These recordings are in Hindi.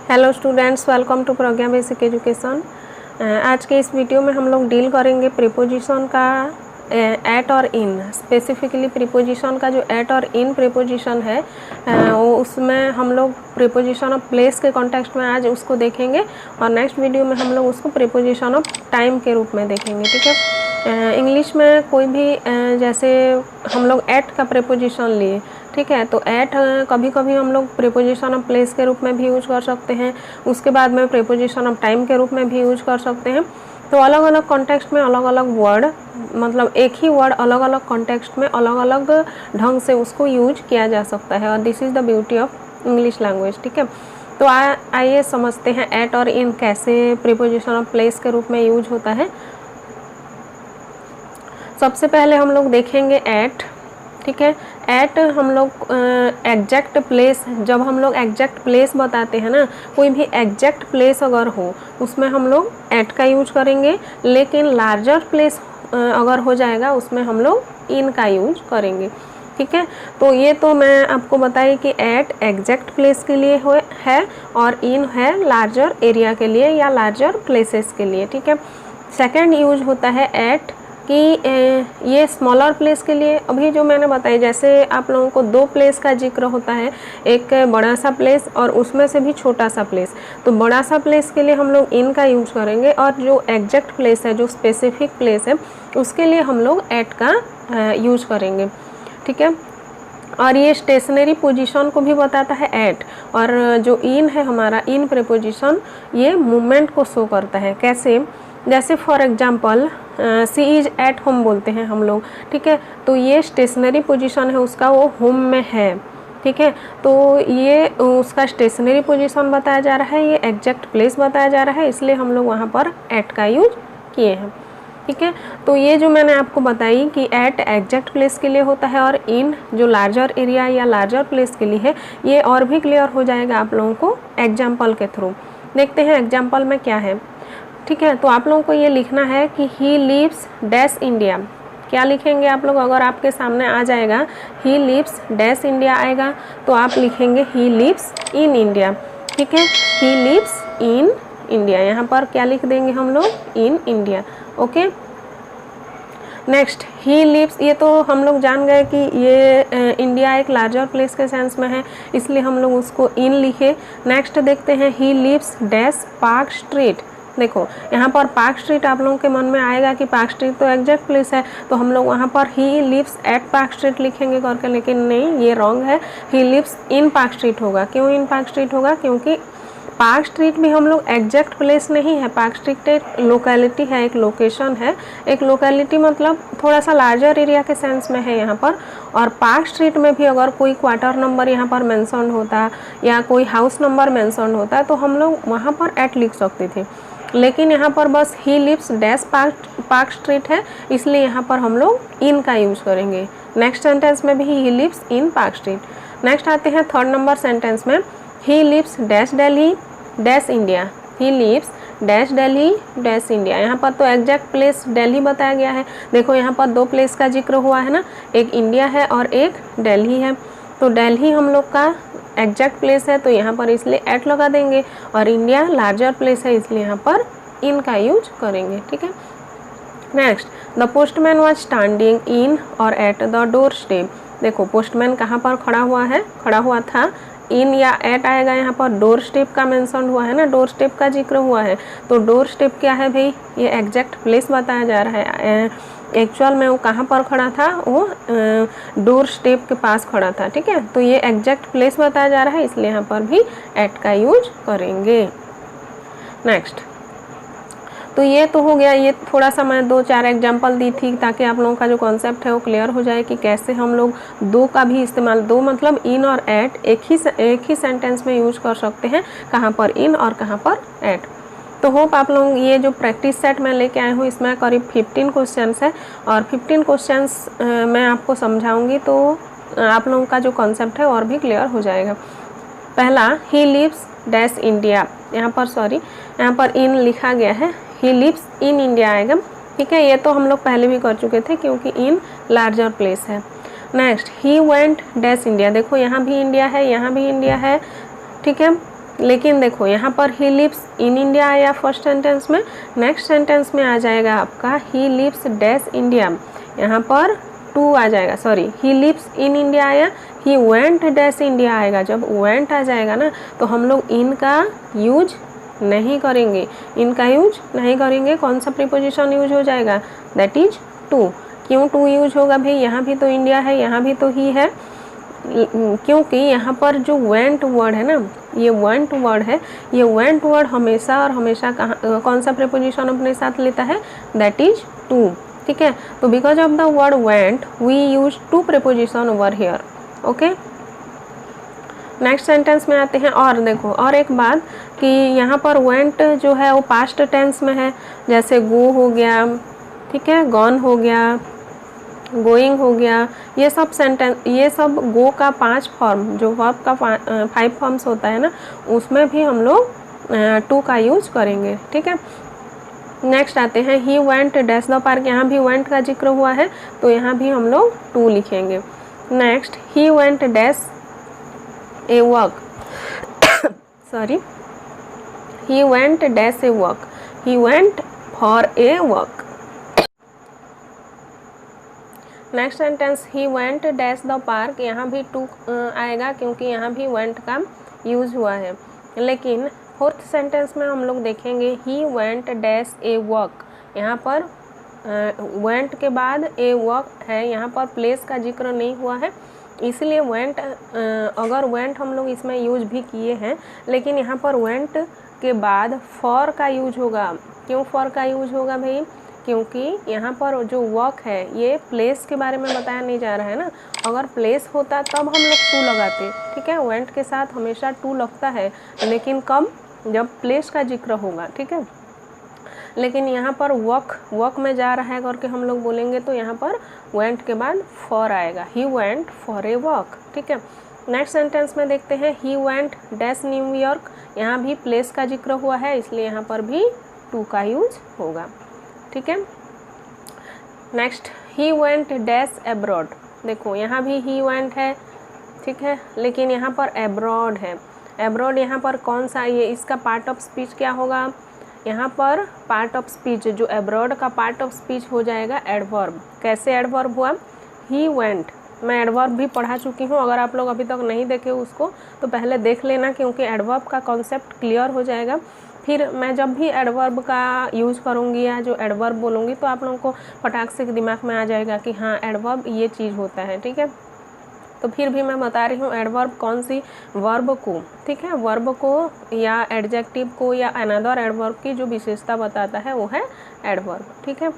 Hello students, welcome to Pragya basic education. आज के इस वीडियो में हम लोग डील करेंगे प्रीपोजिशन का एट और इन। स्पेसिफिकली प्रीपोजिशन का जो एट और इन प्रीपोजिशन है वो उसमें हम लोग प्रीपोजिशन ऑफ प्लेस के कॉन्टेक्स्ट में आज उसको देखेंगे और नेक्स्ट वीडियो में हम लोग उसको प्रीपोजिशन ऑफ टाइम के रूप में देखेंगे। ठीक है, इंग्लिश में कोई भी जैसे हम लोग एट का प्रीपोजिशन लिए, ठीक है, तो एट कभी कभी हम लोग प्रीपोजिशन ऑफ प्लेस के रूप में भी यूज कर सकते हैं, उसके बाद में प्रीपोजिशन ऑफ टाइम के रूप में भी यूज कर सकते हैं। तो अलग अलग कॉन्टेक्स्ट में अलग अलग वर्ड, मतलब एक ही वर्ड अलग अलग कॉन्टेक्स्ट में अलग अलग ढंग से उसको यूज किया जा सकता है और this is the beauty of English language. ठीक है, तो आइए समझते हैं एट और इन कैसे प्रीपोजिशन ऑफ प्लेस के रूप में यूज होता है। सबसे पहले हम लोग देखेंगे एट। ठीक है, एट हम लोग एग्जैक्ट प्लेस, जब हम लोग एग्जैक्ट प्लेस बताते हैं ना, कोई भी एग्जैक्ट प्लेस अगर हो उसमें हम लोग एट का यूज करेंगे, लेकिन लार्जर प्लेस अगर हो जाएगा उसमें हम लोग इन का यूज करेंगे। ठीक है, तो ये तो मैं आपको बताई कि एट एग्जैक्ट प्लेस के लिए है और इन है लार्जर एरिया के लिए या लार्जर प्लेसेस के लिए। ठीक है, सेकेंड यूज होता है एट कि ये स्मॉलर प्लेस के लिए। अभी जो मैंने बताया, जैसे आप लोगों को दो प्लेस का जिक्र होता है, एक बड़ा सा प्लेस और उसमें से भी छोटा सा प्लेस, तो बड़ा सा प्लेस के लिए हम लोग इन का यूज करेंगे और जो एग्जैक्ट प्लेस है, जो स्पेसिफिक प्लेस है, उसके लिए हम लोग एट का यूज करेंगे। ठीक है, और ये स्टेशनरी पोजीशन को भी बताता है एट, और जो इन है हमारा इन प्रीपोजिशन, ये मूवमेंट को शो करता है। कैसे? जैसे for example she is at home बोलते हैं हम लोग। ठीक है, तो ये स्टेशनरी पोजीशन है उसका, वो होम में है। ठीक है, तो ये उसका स्टेशनरी पोजीशन बताया जा रहा है, ये एग्जैक्ट प्लेस बताया जा रहा है, इसलिए हम लोग वहाँ पर एट का यूज किए हैं। ठीक है, तो ये जो मैंने आपको बताई कि एट एग्जैक्ट प्लेस के लिए होता है और इन जो लार्जर एरिया या लार्जर प्लेस के लिए है, ये और भी क्लियर हो जाएगा आप लोगों को एग्जाम्पल के थ्रू। देखते हैं एग्जाम्पल में क्या है। ठीक है, तो आप लोगों को ये लिखना है कि ही लिव्स डैश इंडिया। क्या लिखेंगे आप लोग? अगर आपके सामने आ जाएगा ही लिव्स डैश इंडिया आएगा तो आप लिखेंगे ही लिव्स इन इंडिया। ठीक है, ही लिव्स इन इंडिया, यहाँ पर क्या लिख देंगे हम लोग? In India. Okay, next he lives, ये तो हम लोग जान गए कि ये इंडिया एक लार्जर प्लेस के सेंस में है, इसलिए हम लोग उसको इन लिखे। नेक्स्ट देखते हैं he lives dash Park Street. देखो यहाँ पर पार्क स्ट्रीट आप लोगों के मन में आएगा कि पार्क स्ट्रीट तो एग्जैक्ट प्लेस है, तो हम लोग वहाँ पर he lives at Park Street लिखेंगे करके, लेकिन नहीं, ये रॉन्ग है। He lives in Park Street होगा। क्यों इन पार्क स्ट्रीट होगा? क्योंकि पार्क स्ट्रीट भी हम लोग एग्जैक्ट प्लेस नहीं है। पार्क स्ट्रीट एक लोकेलिटी है, एक लोकेशन है। एक लोकेलिटी मतलब थोड़ा सा लार्जर एरिया के सेंस में है यहाँ पर। और पार्क स्ट्रीट में भी अगर कोई क्वार्टर नंबर यहाँ पर मेंशन होता या कोई हाउस नंबर मेंशन होता तो हम लोग वहाँ पर एट लिख सकते थे, लेकिन यहाँ पर बस he lives dash Park Street है, इसलिए यहाँ पर हम लोग इन का यूज करेंगे। नेक्स्ट सेंटेंस में भी he lives in Park Street. Next आते हैं थर्ड नंबर सेंटेंस में, he lives dash Delhi dash India. He lives dash Delhi dash India, यहाँ पर तो एग्जैक्ट प्लेस दिल्ली बताया गया है। देखो यहाँ पर दो प्लेस का जिक्र हुआ है ना, एक इंडिया है और एक दिल्ली है। तो दिल्ली हम लोग का एग्जैक्ट प्लेस है तो यहाँ पर इसलिए एट लगा देंगे, और इंडिया लार्जर प्लेस है इसलिए यहाँ पर इन का यूज करेंगे। ठीक है, next the postman was standing in और एट द डोर स्टेप। देखो पोस्टमैन कहाँ पर खड़ा हुआ है? खड़ा हुआ था, इन या एट आएगा। यहाँ पर डोर स्टेप का मेंशन हुआ है ना, डोर स्टेप का जिक्र हुआ है, तो डोर स्टेप क्या है भाई? ये एग्जैक्ट प्लेस बताया जा रहा है। एक्चुअल में वो कहाँ पर खड़ा था? वो डोर स्टेप के पास खड़ा था। ठीक है, तो ये एग्जैक्ट प्लेस बताया जा रहा है, इसलिए यहाँ पर भी एट का यूज करेंगे। नेक्स्ट, तो ये तो हो गया। ये थोड़ा सा मैं दो चार एग्जांपल दी थी ताकि आप लोगों का जो कॉन्सेप्ट है वो क्लियर हो जाए कि कैसे हम लोग दो का भी इस्तेमाल, दो मतलब इन और एट एक ही सेंटेंस में यूज कर सकते हैं, कहाँ पर इन और कहाँ पर एट। तो होप आप लोग ये जो प्रैक्टिस सेट मैं लेके आए हूँ इसमें करीब 15 क्वेश्चंस है और 15 क्वेश्चंस मैं आपको समझाऊंगी तो आप लोगों का जो कॉन्सेप्ट है और भी क्लियर हो जाएगा। पहला, ही लिव्स डैश इंडिया, यहाँ पर इन लिखा गया है, ही लिव्स इन इंडिया आएगा। ठीक है, ये तो हम लोग पहले भी कर चुके थे क्योंकि इन लार्जर प्लेस है। Next, he went dash India, देखो यहाँ भी इंडिया है, यहाँ भी इंडिया है, ठीक है, लेकिन देखो यहाँ पर ही लिव्स इन इंडिया आया फर्स्ट सेंटेंस में, नेक्स्ट सेंटेंस में आ जाएगा आपका ही लिव्स डैश इंडिया, यहाँ पर टू आ जाएगा, sorry he lives in India आया, ही वेंट डैश इंडिया आएगा। जब वेंट आ जाएगा ना तो हम लोग इन का यूज नहीं करेंगे, इनका यूज नहीं करेंगे। कौन सा प्रीपोजिशन यूज हो जाएगा, दैट इज टू। क्यों टू यूज होगा भाई, यहाँ भी तो इंडिया है, यहाँ भी तो ही है, क्योंकि यहाँ पर जो वेंट वर्ड है ना, ये वेंट वर्ड है, ये वेंट वर्ड हमेशा और हमेशा कहाँ कौन सा प्रीपोजिशन अपने साथ लेता है, दैट इज टू। ठीक है, तो because of the word went we use to preposition over here. Okay, next sentence में आते हैं। और देखो और एक बात कि यहाँ पर वेंट जो है वो पास्ट टेंस में है, जैसे गो हो गया, ठीक है, गॉन हो गया, गोइंग हो गया, ये सब सेंटेंस, ये सब गो का 5 फॉर्म, जो वर्ब का 5 फॉर्म्स होता है ना, उसमें भी हम लोग टू का यूज करेंगे। ठीक है, नेक्स्ट आते हैं he went dash the park, यहाँ भी वेंट का जिक्र हुआ है तो यहाँ भी हम लोग टू लिखेंगे। Next, he went dash A work, sorry, he went dash A work, he went for a work. Next sentence, he went dash the park, यहाँ भी टू आएगा क्योंकि यहाँ भी वेंट का यूज हुआ है। लेकिन फोर्थ सेंटेंस में हम लोग देखेंगे he went dash A work, यहाँ पर वेंट के बाद ए वर्क है, यहाँ पर प्लेस का जिक्र नहीं हुआ है, इसलिए वेंट, अगर वेंट हम लोग इसमें यूज भी किए हैं, लेकिन यहाँ पर वेंट के बाद फॉर का यूज होगा। क्यों फॉर का यूज होगा भाई, क्योंकि यहाँ पर जो वर्क है ये प्लेस के बारे में बताया नहीं जा रहा है ना, अगर प्लेस होता तब हम लोग टू लगाते। ठीक है, वेंट के साथ हमेशा टू लगता है, लेकिन कब, जब प्लेस का जिक्र होगा। ठीक है, लेकिन यहाँ पर वर्क में जा रहा है करके हम लोग बोलेंगे तो यहाँ पर वेंट के बाद फॉर आएगा, he went for a work. ठीक है, नेक्स्ट सेंटेंस में देखते हैं ही वेंट डैश न्यूयॉर्क, यहाँ भी प्लेस का जिक्र हुआ है इसलिए यहाँ पर भी टू का यूज होगा। ठीक है, next, he went dash abroad, देखो यहाँ भी ही वेंट है, ठीक है, लेकिन यहाँ पर एब्रॉड है। एब्रॉड यहाँ पर कौन सा, ये इसका पार्ट ऑफ स्पीच क्या होगा, यहाँ पर पार्ट ऑफ स्पीच, जो एब्रॉड का पार्ट ऑफ स्पीच हो जाएगा एडवर्ब। कैसे एडवर्ब हुआ, ही वेंट, मैं एडवर्ब भी पढ़ा चुकी हूँ, अगर आप लोग अभी तक नहीं देखे उसको तो पहले देख लेना, क्योंकि एडवर्ब का कॉन्सेप्ट क्लियर हो जाएगा। फिर मैं जब भी एडवर्ब का यूज़ करूँगी या जो एडवर्ब बोलूँगी तो आप लोगों को फटाक से दिमाग में आ जाएगा कि हाँ एडवर्ब ये चीज़ होता है। ठीक है, तो फिर भी मैं बता रही हूँ एडवर्ब कौन सी, वर्ब को, ठीक है, वर्ब को या एडजेक्टिव को या अनदर एडवर्ब की जो विशेषता बताता है वो है एडवर्ब। ठीक है,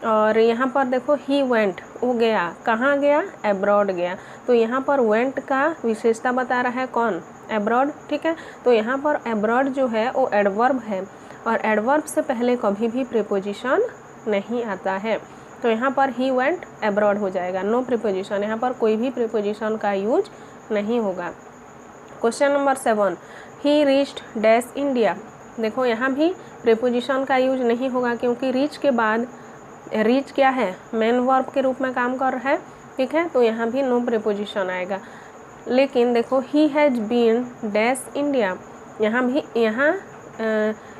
और यहाँ पर देखो ही वेंट, वो गया, कहाँ गया, एब्रॉड गया, तो यहाँ पर वेंट का विशेषता बता रहा है कौन, एब्रॉड। ठीक है, तो यहाँ पर एब्रॉड जो है वो एडवर्ब है और एडवर्ब से पहले कभी भी प्रीपोजिशन नहीं आता है, तो यहाँ पर ही वेंट एब्रॉड हो जाएगा, नो प्रीपोजिशन, यहाँ पर कोई भी प्रीपोजिशन का यूज नहीं होगा। क्वेश्चन नंबर 7, ही रीच्ड डैश इंडिया, देखो यहाँ भी प्रीपोजिशन का यूज नहीं होगा क्योंकि रीच के बाद, रीच क्या है, मेन वर्ब के रूप में काम कर रहा है। ठीक है, तो यहाँ भी नो प्रीपोजिशन आएगा। लेकिन देखो he has been dash India, यहाँ भी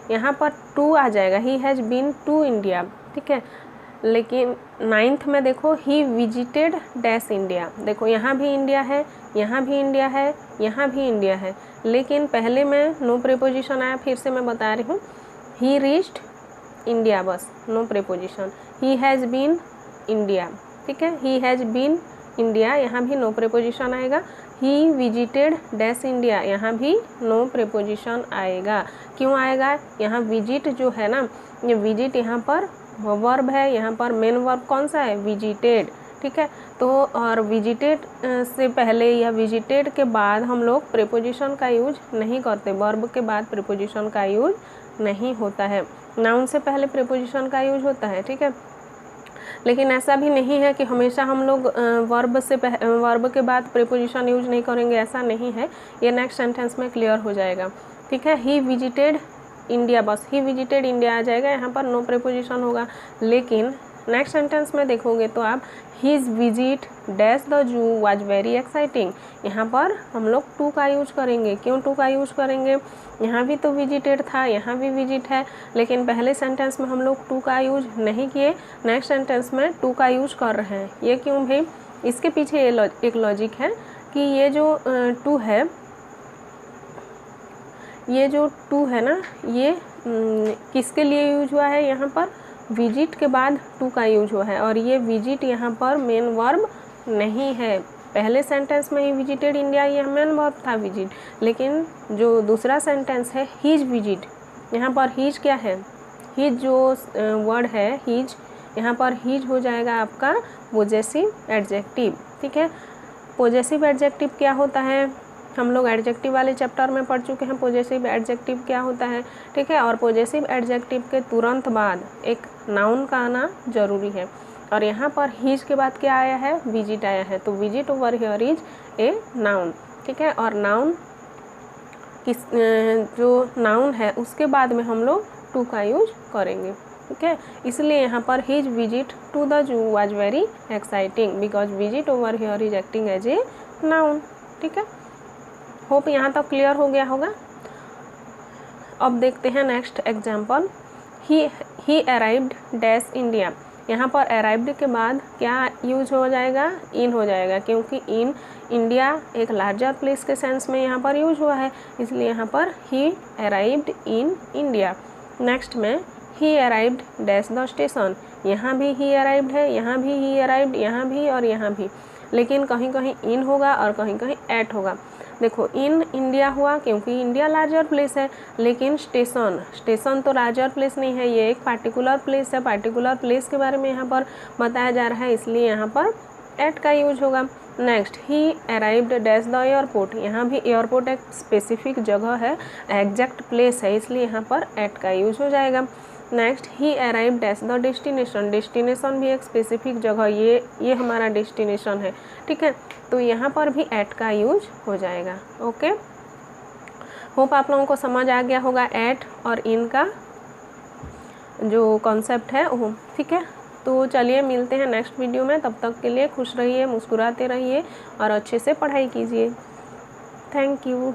यहाँ पर टू आ जाएगा, he has been to India. ठीक है, लेकिन 9th में देखो ही विजिटेड डैश इंडिया, देखो यहाँ भी इंडिया है, यहाँ भी इंडिया है, यहाँ भी इंडिया है, लेकिन पहले में नो प्रीपोजिशन आया, फिर से मैं बता रही हूँ, ही रीच्ड इंडिया, बस no preposition, he has been India. ठीक है, ही हैज़ बीन इंडिया, यहाँ भी नो प्रीपोजिशन आएगा। ही विजिटेड डैश इंडिया, यहाँ भी नो प्रीपोजिशन आएगा। क्यों आएगा, यहाँ विजिट जो है ना, ये विजिट यहाँ पर वर्ब है, यहाँ पर मेन वर्ब कौन सा है, विजिटेड। ठीक है, तो और विजिटेड से पहले या विजिटेड के बाद हम लोग प्रीपोजिशन का यूज नहीं करते, वर्ब के बाद प्रीपोजिशन का यूज नहीं होता है, नाउन से पहले प्रीपोजिशन का यूज होता है। ठीक है, लेकिन ऐसा भी नहीं है कि हमेशा हम लोग वर्ब के बाद प्रीपोजिशन यूज नहीं करेंगे, ऐसा नहीं है, ये नेक्स्ट सेंटेंस में क्लियर हो जाएगा। ठीक है, ही विजिटेड इंडिया, बस ही विजिटेड इंडिया आ जाएगा, यहाँ पर नो प्रीपोजिशन होगा। लेकिन नेक्स्ट सेंटेंस में देखोगे तो आप his visit dash the zoo was very exciting, यहाँ पर हम लोग टू का यूज करेंगे। क्यों टू का यूज करेंगे? यहाँ भी तो विजिटेड था, यहाँ भी विजिट है, लेकिन पहले सेंटेंस में हम लोग टू का यूज नहीं किए, नेक्स्ट सेंटेंस में टू का यूज कर रहे हैं। ये क्यों भाई? इसके पीछे एक लॉजिक है कि ये जो टू है, ये जो टू है ना, ये किसके लिए यूज हुआ है? यहाँ पर विजिट के बाद टू का यूज हुआ है, और ये विजिट यहाँ पर मेन वर्ब नहीं है। पहले सेंटेंस में ही विजिटेड इंडिया, ये मेन वर्ब था विजिट, लेकिन जो दूसरा सेंटेंस है हिज विजिट, यहाँ पर हिज क्या है? हिज जो वर्ड है हिज, यहाँ पर हिज हो जाएगा आपका पोजेसिव एडजेक्टिव। ठीक है, पोजेसिव एडजेक्टिव क्या होता है? हम लोग एडजेक्टिव वाले चैप्टर में पढ़ चुके हैं पोजेसिव एडजेक्टिव क्या होता है। ठीक है, और पोजेसिव एडजेक्टिव के तुरंत बाद एक नाउन का आना जरूरी है, और यहाँ पर हिज के बाद क्या आया है? विजिट आया है, तो visit over here is a noun. ठीक है, और नाउन जो नाउन है उसके बाद में हम लोग टू का यूज करेंगे। ठीक है, इसलिए यहाँ पर his visit to the zoo was very exciting because visit over here is acting as a noun. ठीक है, होप यहाँ तक क्लियर हो गया होगा। अब देखते हैं नेक्स्ट एग्जाम्पल। ही अराइव्ड डैश इंडिया, यहाँ पर अराइव्ड के बाद क्या यूज हो जाएगा? इन हो जाएगा, क्योंकि इन इंडिया एक लार्जर प्लेस के सेंस में यहाँ पर यूज हुआ है, इसलिए यहाँ पर ही अराइव्ड इन इंडिया। नेक्स्ट में ही अराइव्ड डैश द स्टेशन, यहाँ भी ही अराइव्ड है, यहाँ भी ही अराइव्ड, यहाँ भी और यहाँ भी, लेकिन कहीं कहीं इन होगा और कहीं कहीं एट होगा। देखो इन इंडिया हुआ क्योंकि इंडिया लार्जर प्लेस है, लेकिन स्टेशन तो लार्जर प्लेस नहीं है, ये एक पार्टिकुलर प्लेस है, पार्टिकुलर प्लेस के बारे में यहाँ पर बताया जा रहा है, इसलिए यहाँ पर एट का यूज होगा। Next he arrived dash the airport, यहाँ भी एयरपोर्ट एक स्पेसिफिक जगह है, एग्जैक्ट प्लेस है, इसलिए यहाँ पर एट का यूज हो जाएगा। Next he arrived dash the destination, destination भी एक स्पेसिफिक जगह, ये हमारा डेस्टिनेशन है। ठीक है, तो यहाँ पर भी एट का यूज हो जाएगा। ओके, होप आप लोगों को समझ आ गया होगा एट और इन का जो कॉन्सेप्ट है वो। ठीक है, तो चलिए मिलते हैं नेक्स्ट वीडियो में, तब तक के लिए खुश रहिए, मुस्कुराते रहिए और अच्छे से पढ़ाई कीजिए। Thank you.